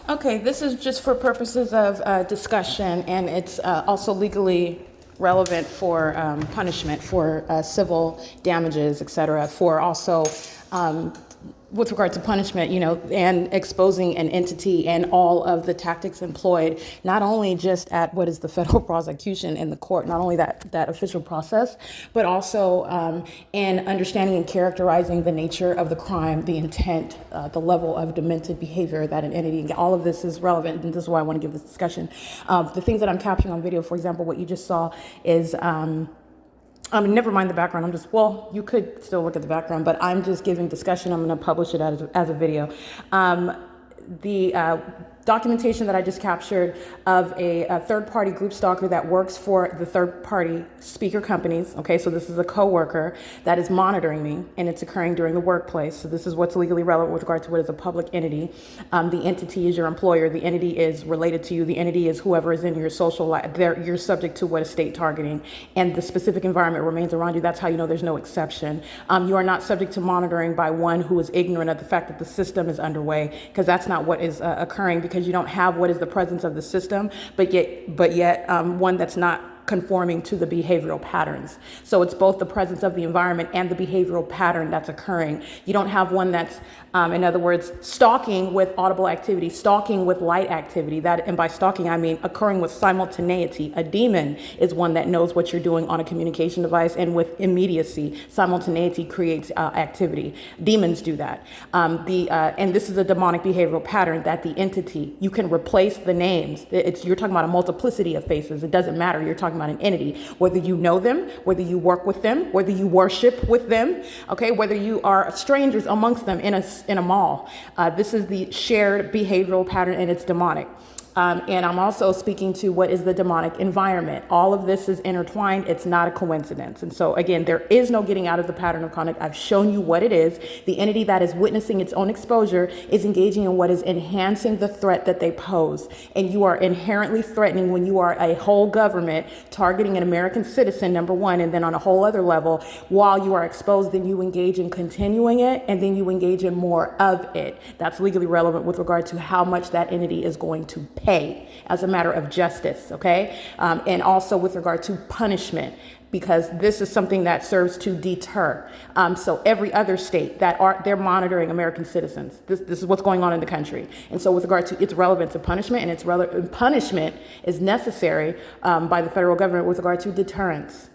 Okay, this is just for purposes of discussion, and it's also legally relevant for punishment for civil damages, et cetera, for also with regard to punishment, and exposing an entity and all of the tactics employed, not only just at what is the federal prosecution in the court, not only that official process, but also in understanding and characterizing the nature of the crime, the intent, the level of demented behavior that an entity, all of this is relevant, and this is why I want to give this discussion. The things that I'm capturing on video, for example, what you just saw is never mind the background. You could still look at the background, but I'm just giving discussion. I'm going to publish it as a video. The documentation that I just captured of a third-party group stalker that works for the third-party speaker companies. Okay, so this is a coworker that is monitoring me, and it's occurring during the workplace. So this is what's legally relevant with regard to what is a public entity. The entity is your employer. The entity is related to you. The entity is whoever is in your social life. You're subject to what is state targeting, and the specific environment remains around you. That's how you know there's no exception. You are not subject to monitoring by one who is ignorant of the fact that the system is underway, because that's not what is occurring, because you don't have what is the presence of the system, but yet one that's not conforming to the behavioral patterns. So it's both the presence of the environment and the behavioral pattern that's occurring. You don't have one that's, in other words, stalking with audible activity, stalking with light activity. And by stalking, I mean occurring with simultaneity. A demon is one that knows what you're doing on a communication device, and with immediacy, simultaneity creates activity. Demons do that. And this is a demonic behavioral pattern that the entity, you can replace the names. You're talking about a multiplicity of faces. It doesn't matter. You're talking about an entity, whether you know them, whether you work with them, whether you worship with them, okay, whether you are strangers amongst them in a mall. This is the shared behavioral pattern, and it's demonic. And I'm also speaking to what is the demonic environment. All of this is intertwined. It's not a coincidence. And so again, there is no getting out of the pattern of conduct. I've shown you what it is. The entity that is witnessing its own exposure is engaging in what is enhancing the threat that they pose. And you are inherently threatening when you are a whole government targeting an American citizen, number one, and then on a whole other level, while you are exposed, then you engage in continuing it, and then you engage in more of it. That's legally relevant with regard to how much that entity is going to pay as a matter of justice, okay? And also with regard to punishment, because this is something that serves to deter. So every other state they're monitoring American citizens. This is what's going on in the country. And so with regard to its relevance to punishment, and punishment is necessary by the federal government with regard to deterrence.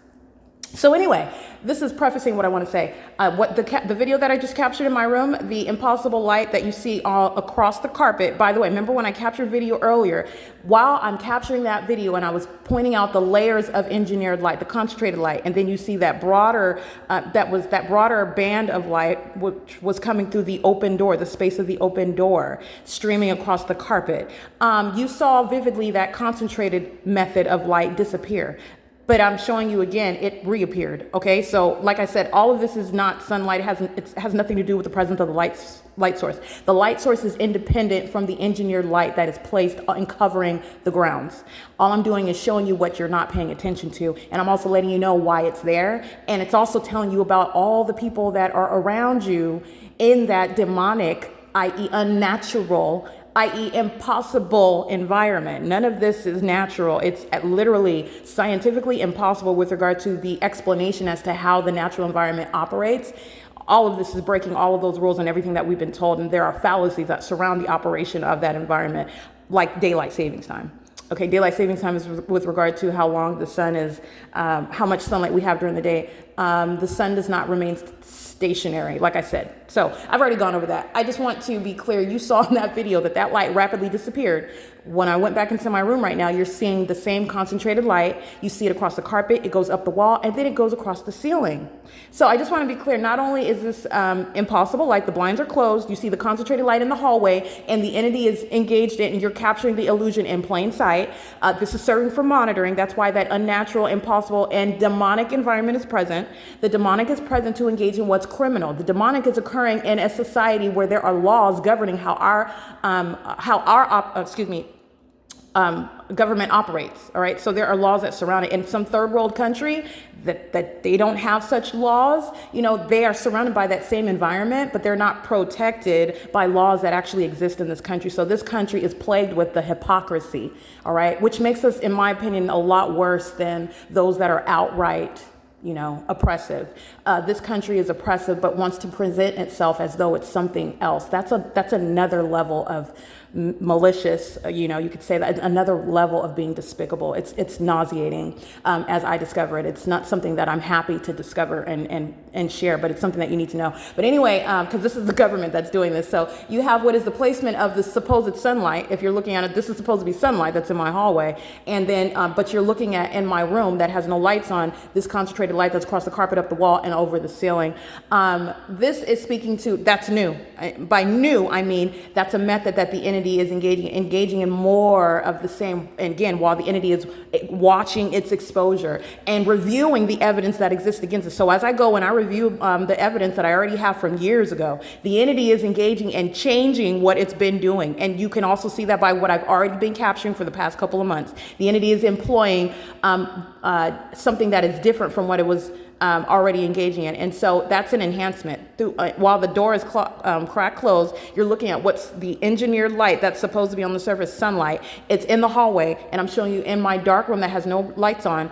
So anyway, this is prefacing what I want to say. What the video that I just captured in my room, the impossible light that you see all across the carpet. By the way, remember when I captured video earlier, while I'm capturing that video and I was pointing out the layers of engineered light, the concentrated light, and then you see that broader band of light, which was coming through the open door, the space of the open door, streaming across the carpet. You saw vividly that concentrated method of light disappear. But I'm showing you again, it reappeared. Okay, so like I said, all of this is not sunlight. It has nothing to do with the presence of the light source. The light source is independent from the engineered light that is placed and covering the grounds. All I'm doing is showing you what you're not paying attention to, and I'm also letting you know why it's there. And it's also telling you about all the people that are around you in that demonic, i.e. unnatural, i.e. impossible environment. None of this is natural. It's literally scientifically impossible with regard to the explanation as to how the natural environment operates. All of this is breaking all of those rules and everything that we've been told, and there are fallacies that surround the operation of that environment, like daylight savings time. Okay, daylight savings time is with regard to how long the sun is, how much sunlight we have during the day. The sun does not remain stationary, like I said. So I've already gone over that. I just want to be clear. You saw in that video that light rapidly disappeared. When I went back into my room right now, you're seeing the same concentrated light. You see it across the carpet, it goes up the wall, and then it goes across the ceiling. So I just want to be clear. Not only is this impossible, like the blinds are closed, you see the concentrated light in the hallway, and the entity is engaged in, and you're capturing the illusion in plain sight. This is serving for monitoring. That's why that unnatural, impossible, and demonic environment is present. The demonic is present to engage in what's criminal. The demonic is occurring in a society where there are laws governing how government operates. All right, so there are laws that surround it. In some third world country that they don't have such laws, you know, they are surrounded by that same environment, but they're not protected by laws that actually exist in this country. So this country is plagued with the hypocrisy, all right, which makes us, in my opinion, a lot worse than those that are outright, you know, oppressive. This country is oppressive, but wants to present itself as though it's something else. That's another level of malicious, you know, you could say that, another level of being despicable. It's nauseating as I discover it. It's not something that I'm happy to discover and share, but it's something that you need to know. But anyway, because this is the government that's doing this. So you have what is the placement of the supposed sunlight. If you're looking at it, this is supposed to be sunlight that's in my hallway. And then, but you're looking at in my room that has no lights on, this concentrated light that's across the carpet, up the wall, and over the ceiling. This is speaking to, that's new. By new, I mean, that's a method that the entity is engaging in more of the same, and again, while the entity is watching its exposure and reviewing the evidence that exists against it. So as I go and I review the evidence that I already have from years ago, the entity is engaging and changing what it's been doing. And you can also see that by what I've already been capturing for the past couple of months. The entity is employing something that is different from what it was already engaging in. And so that's an enhancement. While the door is cracked closed, you're looking at what's the engineered light that's supposed to be on the surface, sunlight. It's in the hallway, and I'm showing you in my dark room that has no lights on,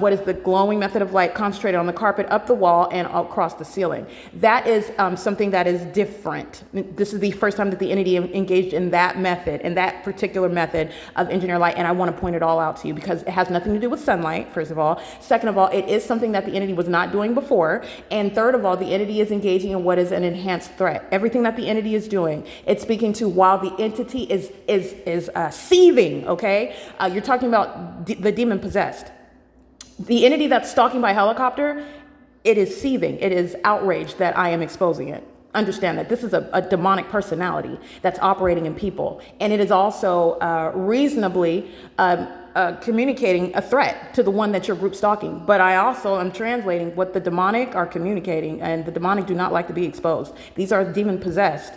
what is the glowing method of light concentrated on the carpet, up the wall, and across the ceiling. That is something that is different. This is the first time that the entity engaged in that method, in that particular method of engineered light, and I want to point it all out to you because it has nothing to do with sunlight, first of all. Second of all, it is something that the entity was not doing before. And third of all, the entity is engaging in what is an enhanced threat. Everything that the entity is doing, it's speaking to while the entity is seething, okay? You're talking about the demon possessed. The entity that's stalking by helicopter, it is seething. It is outraged that I am exposing it. Understand that this is a demonic personality that's operating in people. And it is also reasonably communicating a threat to the one that you're group stalking. But I also am translating what the demonic are communicating, and the demonic do not like to be exposed. These are demon possessed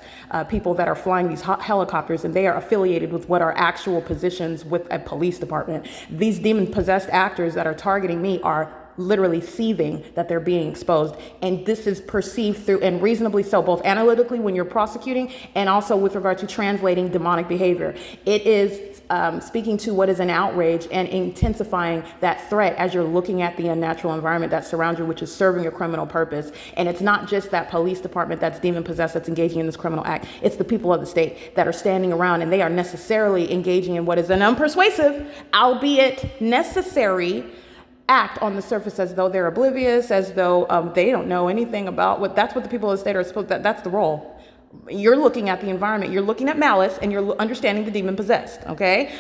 people that are flying these helicopters, and they are affiliated with what are actual positions with a police department. These demon possessed actors that are targeting me are literally seething that they're being exposed. And this is perceived through, and reasonably so, both analytically when you're prosecuting and also with regard to translating demonic behavior. It is speaking to what is an outrage and intensifying that threat as you're looking at the unnatural environment that surrounds you, which is serving a criminal purpose. And it's not just that police department that's demon possessed that's engaging in this criminal act. It's the people of the state that are standing around, and they are necessarily engaging in what is an unpersuasive, albeit necessary, act on the surface as though they're oblivious, as though they don't know anything about what, that's what the people of the state are supposed to, that's the role. You're looking at the environment, you're looking at malice, and you're understanding the demon possessed, okay?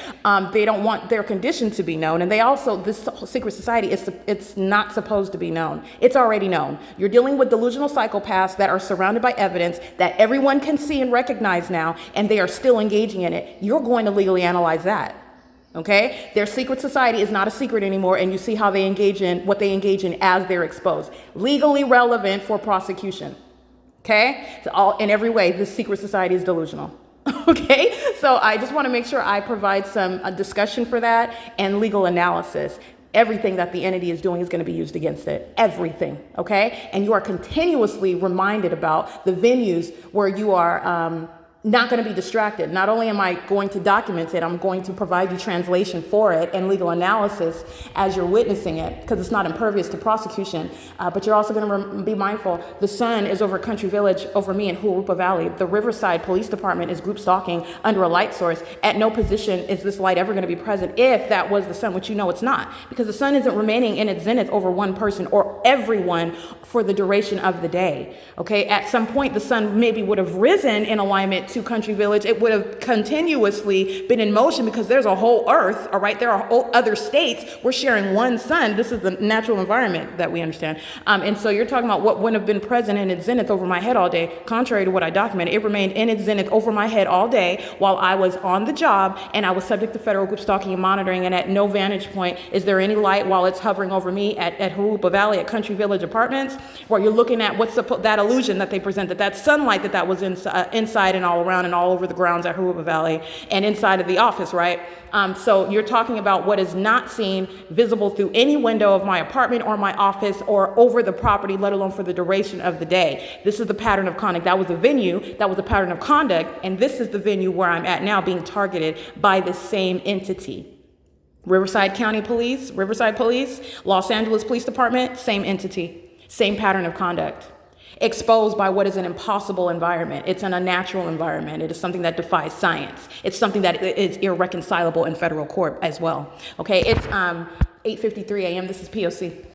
They don't want their condition to be known, and they also, this secret society, it's not supposed to be known. It's already known. You're dealing with delusional psychopaths that are surrounded by evidence that everyone can see and recognize now, and they are still engaging in it. You're going to legally analyze that. Okay, their secret society is not a secret anymore, and you see how they engage in what they engage in as they're exposed. Legally relevant for prosecution. Okay, so in every way, this secret society is delusional. Okay, so I just want to make sure I provide some discussion for that and legal analysis. Everything that the entity is doing is going to be used against it. Everything, okay? And you are continuously reminded about the venues where you are not going to be distracted. Not only am I going to document it, I'm going to provide you translation for it and legal analysis as you're witnessing it, because it's not impervious to prosecution. But you're also going to be mindful, the sun is over Country Village, over me in Jurupa Valley. The Riverside Police Department is group stalking under a light source. At no position is this light ever going to be present if that was the sun, which you know it's not, because the sun isn't remaining in its zenith over one person or everyone for the duration of the day. Okay, at some point the sun maybe would have risen in alignment to Country Village. It would have continuously been in motion because there's a whole earth, all right? There are other states. We're sharing one sun. This is the natural environment that we understand. And so you're talking about what wouldn't have been present in its zenith over my head all day. Contrary to what I documented, it remained in its zenith over my head all day while I was on the job, and I was subject to federal group stalking and monitoring, and at no vantage point is there any light while it's hovering over me at Jurupa Valley at Country Village Apartments, where you're looking at what's that illusion that they presented, that sunlight that was inside and all around and all over the grounds at Haruba Valley and inside of the office, right? So you're talking about what is not seen, visible through any window of my apartment or my office or over the property, let alone for the duration of the day. This is the pattern of conduct. That was a venue, that was a pattern of conduct, and this is the venue where I'm at now being targeted by the same entity. Riverside County Police, Riverside Police, Los Angeles Police Department, same entity, same pattern of conduct. Exposed by what is an impossible environment. It's an unnatural environment. It is something that defies science. It's something that is irreconcilable in federal court as well. Okay, it's 8:53 a.m. This is P.O.C.